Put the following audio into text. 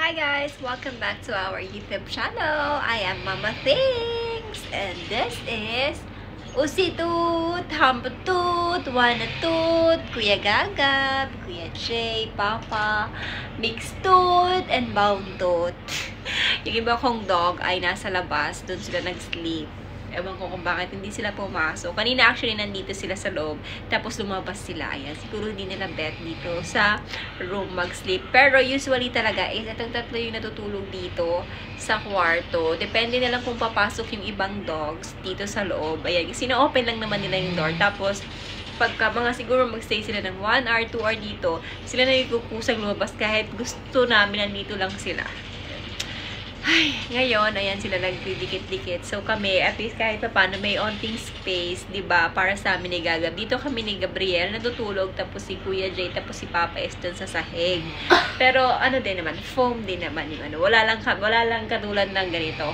Hi guys! Welcome back to our YouTube channel. I am Mama Things and this is Usitut, Hamputut, Wanatut, Kuya Gagab, Kuya Jay, Papa, Mixtut, and Boundtut. Yung iba kong dog ay nasa labas, doon sila nag-sleep. Ewan ko kung bakit hindi sila pumasok. Kanina actually nandito sila sa loob. Tapos lumabas sila. Ayan. Siguro hindi nila bet dito sa room mag-sleep. Pero usually talaga is itong tatlo yung natutulog dito sa kwarto. Depende na lang kung papasok yung ibang dogs dito sa loob. Ayan. Sino-open lang naman nila yung door. Tapos pagka mga siguro magstay sila ng 1 hour, 2 hour dito, sila na yung kukusang lumabas kahit gusto namin nandito lang sila. Ay, ngayon, ayan sila nagdidikit-dikit. So kami, at least kahit pa paano may onting space, 'di ba, para sa amin ni Gagab. Dito kami ni Gabriel natutulog, tapos si Kuya Jay, tapos si Papa is dun sa sahig. Pero ano din naman, foam din naman yung ano. Wala lang katulad ng ganito.